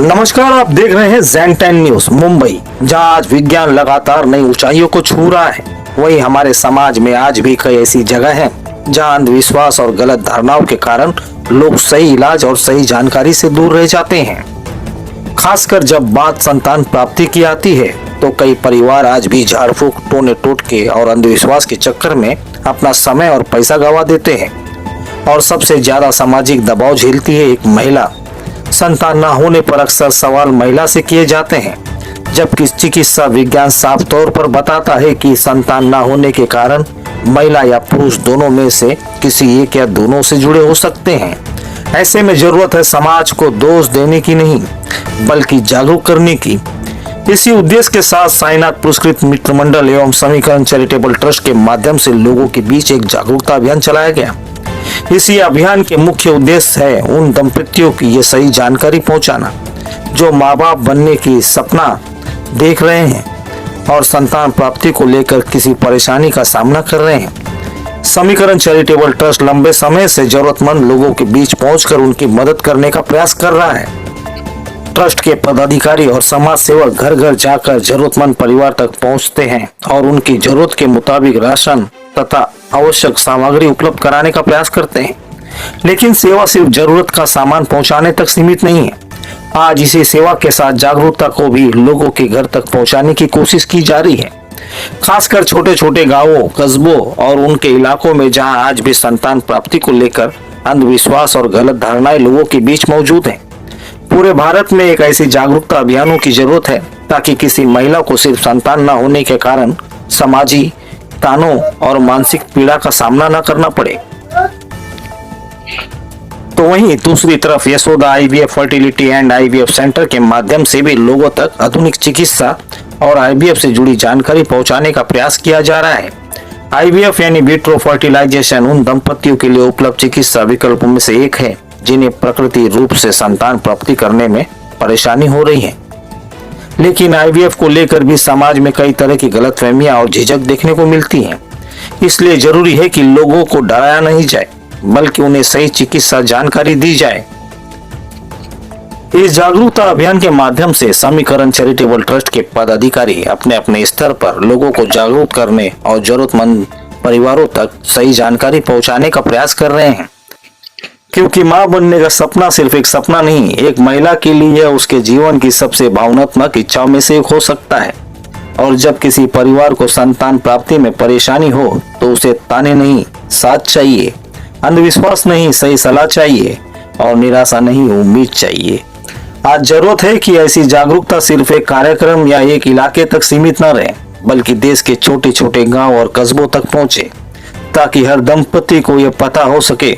नमस्कार, आप देख रहे हैं जैन 10 न्यूज मुंबई। जहां आज विज्ञान लगातार नई ऊंचाइयों को छू रहा है, वहीं हमारे समाज में आज भी कई ऐसी जगह हैं जहां अंधविश्वास और गलत धारणाओं के कारण लोग सही इलाज और सही जानकारी से दूर रह जाते हैं। खासकर जब बात संतान प्राप्ति की आती है तो कई परिवार आज भी झाड़ फूक, टोने टोटके और अंधविश्वास के चक्कर में अपना समय और पैसा गंवा देते हैं। और सबसे ज्यादा सामाजिक दबाव झेलती है एक महिला। संतान न होने पर अक्सर सवाल महिला से किए जाते हैं, जबकि चिकित्सा विज्ञान साफ तौर पर बताता है कि संतान न होने के कारण महिला या पुरुष दोनों में से किसी एक या दोनों से जुड़े हो सकते हैं। ऐसे में जरूरत है समाज को दोष देने की नहीं, बल्कि जागरूक करने की। इसी उद्देश्य के साथ साईनाथ पुरस्कृत मित्र मंडल एवं समीकरण चैरिटेबल ट्रस्ट के माध्यम से लोगों के बीच एक जागरूकता अभियान चलाया गया। इसी अभियान के मुख्य उद्देश्य है उन दंपतियों की ये सही जानकारी पहुंचाना जो माँ बाप बनने की सपना देख रहे हैं और संतान प्राप्ति को लेकर किसी परेशानी का सामना कर रहे हैं। समीकरण चैरिटेबल ट्रस्ट लंबे समय से जरूरतमंद लोगों के बीच पहुंचकर उनकी मदद करने का प्रयास कर रहा है। ट्रस्ट के पदाधिकारी और समाज सेवक घर घर जाकर जरूरतमंद परिवार तक पहुंचते हैं और उनकी जरूरत के मुताबिक राशन तथा आवश्यक सामग्री उपलब्ध कराने का प्रयास करते हैं। लेकिन सेवा सिर्फ जरूरत का सामान पहुंचाने तक सीमित नहीं है। आज इसी सेवा के साथ जागरूकता को भी लोगों के घर तक पहुंचाने की कोशिश की जा रही है, खासकर छोटे छोटे गांवों, कस्बों और उनके इलाकों में जहां आज भी संतान प्राप्ति को लेकर अंधविश्वास और गलत धारणाएं लोगों के बीच मौजूद हैं। पूरे भारत में एक ऐसी जागरूकता अभियानों की जरूरत है ताकि किसी महिला को सिर्फ संतान न होने के कारण सामाजिक तानों और मानसिक पीड़ा का सामना न करना पड़े। तो वहीं दूसरी तरफ Yashoda IVF fertility and IVF centre के माध्यम से भी लोगों तक आधुनिक चिकित्सा और आईवीएफ से जुड़ी जानकारी पहुंचाने का प्रयास किया जा रहा है। आईवीएफ यानी विट्रो फर्टिलाइजेशन उन दंपतियों के लिए उपलब्ध चिकित्सा विकल्पों में से एक है जिन्हें प्रकृति रूप से संतान प्राप्ति करने में परेशानी हो रही है। लेकिन आईवीएफ को लेकर भी समाज में कई तरह की गलतफहमियां और झिझक देखने को मिलती हैं। इसलिए जरूरी है कि लोगों को डराया नहीं जाए, बल्कि उन्हें सही चिकित्सा जानकारी दी जाए। इस जागरूकता अभियान के माध्यम से समीकरण चैरिटेबल ट्रस्ट के पदाधिकारी अपने अपने स्तर पर लोगों को जागरूक करने और जरूरतमंद परिवारों तक सही जानकारी पहुंचाने का प्रयास कर रहे हैं। क्योंकि मां बनने का सपना सिर्फ एक सपना नहीं, एक महिला के लिए यह उसके जीवन की सबसे भावनात्मक इच्छाओं में से एक हो सकता है। और जब किसी परिवार को संतान प्राप्ति में परेशानी हो तो उसे ताने नहीं, साथ चाहिए, अंधविश्वास नहीं, सही सलाह चाहिए और निराशा नहीं, उम्मीद चाहिए। आज जरूरत है कि ऐसी जागरूकता सिर्फ एक कार्यक्रम या एक इलाके तक सीमित न रहे, बल्कि देश के छोटे छोटे गांव और कस्बों तक पहुंचे, ताकि हर दंपति को यह पता हो सके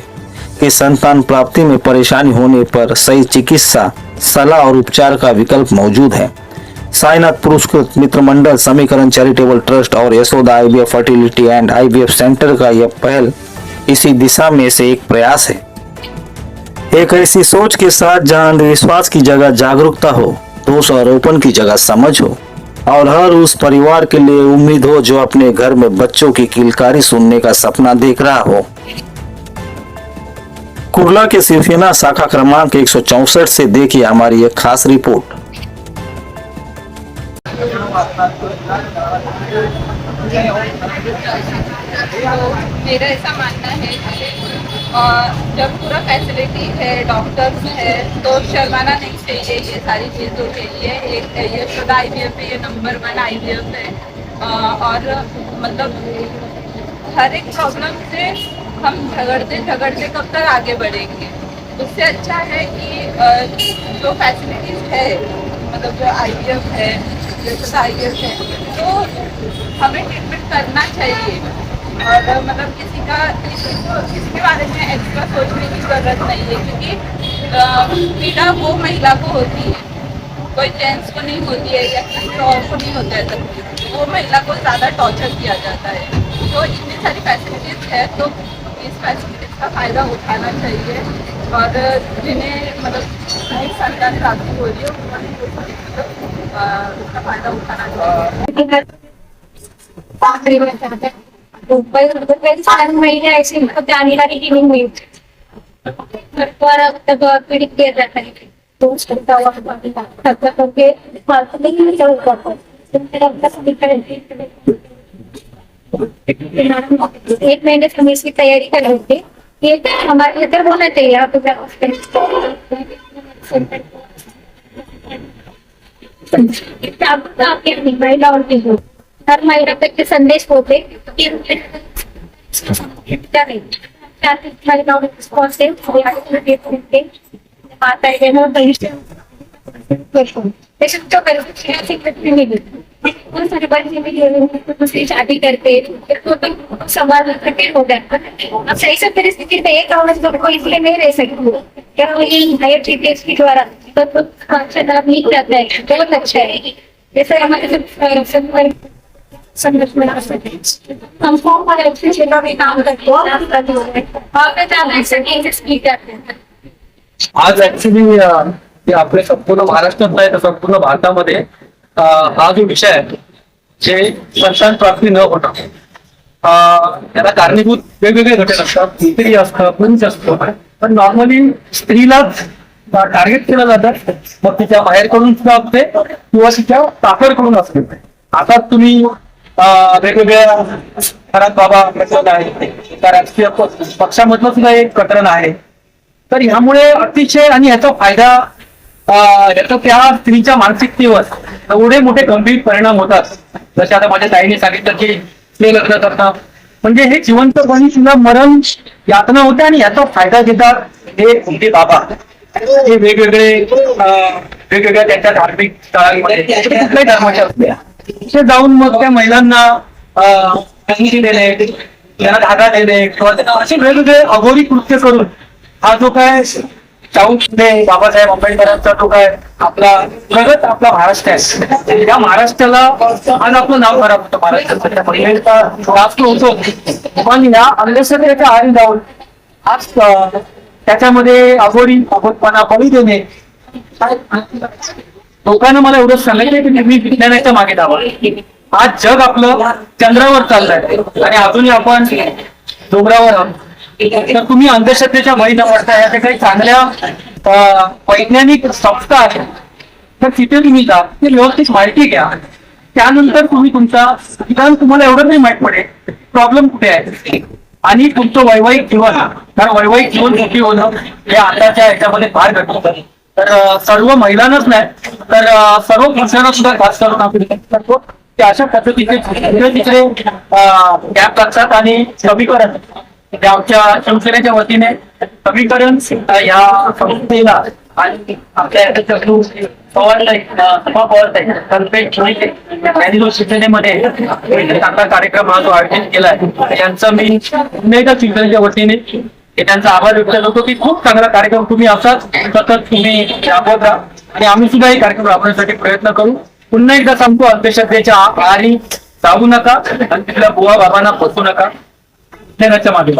कि संतान प्राप्ति में परेशानी होने पर सही चिकित्सा, सलाह और उपचार का विकल्प मौजूद है। साईनाथ पुरस्कृत मित्र मंडल समीकरण चैरिटेबल ट्रस्ट और Yashoda IVF fertility and IVF centre का यह पहल इसी दिशा में से एक प्रयास है। एक ऐसी सोच के साथ जहां अंधविश्वास की जगह जागरूकता हो, दोष आरोपण की जगह समझ हो और हर उस परिवार के लिए उम्मीद हो जो अपने घर में बच्चों की किलकारी सुनने का सपना देख रहा हो। कुर्ला के शिवसेना शाखा क्रमांक 164 से देखिए हमारी एक खास रिपोर्ट। मेरा ऐसा मानना है कि जब पूरा फैसिलिटी है, डॉक्टर्स है, तो शर्माना नहीं चाहिए ये सारी चीज़ों के लिए। एक यशोदा आईवीएफ है, ये नंबर 1 आईवीएफ है और मतलब हर एक प्रॉब्लम से हम झगड़ते झगड़ते कब तक आगे बढ़ेंगे। उससे अच्छा है कि जो फैसिलिटीज है, मतलब जो आईवीएफ है, जैसे आईवीएफ है, तो हमें ट्रीटमेंट करना चाहिए। और मतलब किसी के बारे में एक्स्ट्रा सोचने की जरूरत नहीं है, क्योंकि पीड़ा वो महिला को होती है, कोई जेंट्स को नहीं होती है या किसी और को नहीं होता है। तब वो महिला को ज़्यादा टॉर्चर किया जाता है। तो इतनी सारी फैसिलिटीज है, तो इस फैसिलिटीज का फ़ायदा उठाना चाहिए और जिन्हें मतलब संतान प्राप्ति हो रही है उसका फ़ायदा उठाना चाहिए। महिला ऐसे जानकारी की नहीं हुई पर पीड़ित किया जाता है। पोस्ट करता हुआ खर्चा करके मार्केटिंग चालू करता है। तो मेरा अपना सभी एक महीने से हम इसकी तैयारी कर रहे थे। ये हमारे इधर होना चाहिए आप आपके महिला और हर महिला तक के संदेश होते शादी करते समाज कठिन हो गया। अब सही से परिस्थिति में एक को इसलिए नहीं रह सकती क्या हायर टीचर्स के द्वारा लाभ नहीं जाता है, बहुत अच्छा है। जैसे हमारे संगठन हमको हमारे अच्छे क्षेत्रों में काम करते हैं। आज ऍक्च्युली आपले संपूर्ण महाराष्ट्रात नाही तर संपूर्ण भारतामध्ये हा जो विषय आहे जे संतान प्राप्ती न होता त्याला कारणीभूत वेगवेगळे घटक असतात, स्त्री असतं, पुरुष असतो, पण नॉर्मली स्त्रीलाच टार्गेट केलं जातं, मग तिच्या बाहेरकडून सुद्धा असते किंवा तिच्या ताकदकडून असते। आता तुम्ही वेगवेगळ्या घरात बाबा कटरण आहे, त्या राजकीय पक्षामधलं सुद्धा एक कटरण आहे, तर ह्यामुळे अतिशय आणि ह्याचा फायदा याचा त्या स्त्रीच्या मानसिकतेवर एवढे मोठे गंभीर परिणाम होतात। जसे आता माझ्या ताईने सांगितलं की ते लग्न करणं म्हणजे हे जिवंतपणी सुद्धा मरण यातना होते आणि याचा फायदा घेतात हे उमटे बाबा। हे वेगवेगळ्या त्यांच्या धार्मिक स्थळांमध्ये कुठल्याही धर्माच्या असल्या ते जाऊन मग त्या महिलांना कंगणी देणे, त्यांना धागा देणे किंवा असे वेगवेगळे अघोरी कृत्य करून हा जो काय बाबासाहेब आंबेडकरांचा जो काय आपला प्रगत आपला महाराष्ट्र आहे, त्या महाराष्ट्राला आज आपलं नाव खराब होतं, महाराष्ट्राचा महिलेचा राष्ट्र होतो, पण या अंधश्रद्धेच्या आधी जाऊन आज त्याच्यामध्ये अघोरीपणा बळी देणे। लोकांना मला एवढंच सांगायचं की तुम्ही विज्ञानाच्या मागे धावा। आज जग आपलं चंद्रावर चाललंय आणि अजूनही आपण डोंगरावर आहोत, तर तुम्ही अंधश्रद्धेच्या बळी न पडता या काही चांगल्या वैज्ञानिक संस्था आहेत तर तिथे तुम्ही जा, ते व्यवस्थित माहिती घ्या, त्यानंतर तुम्ही तुमचा कारण तुम्हाला एवढं नाही माहित पडेल प्रॉब्लेम कुठे आहे आणि तुमचं वैवाहिक जीवन, कारण वैवाहिक जीवन सुखी होणं हे आताच्या ह्याच्यामध्ये फार गरजेचं। तर सर्व महिलांनाच नाही तर सर्व पुरुषांना सुद्धा खास करून आपण करतो की अशा पद्धतीचे तिकडे गॅप लागतात आणि समीकरण आमच्या शिवसेनेच्या वतीने समीकरण या संस्थेला आणि आपल्या त्यांनी जो शिवसेनेमध्ये चांगला कार्यक्रम हा जो आयोजित केलाय त्यांचं मी पुन्हा एकदा शिवसेनेच्या वतीने त्यांचा आभार व्यक्त करतो की खूप चांगला कार्यक्रम तुम्ही असाच सतत तुम्ही राबवत राहा आणि आम्ही सुद्धा हे कार्यक्रम राबवण्यासाठी प्रयत्न करू। पुन्हा एकदा सांगतो अंधश्रद्धेच्या आहारी जाऊ नका आणि तिथल्या बुवा बाबांना फसवू नका, मागे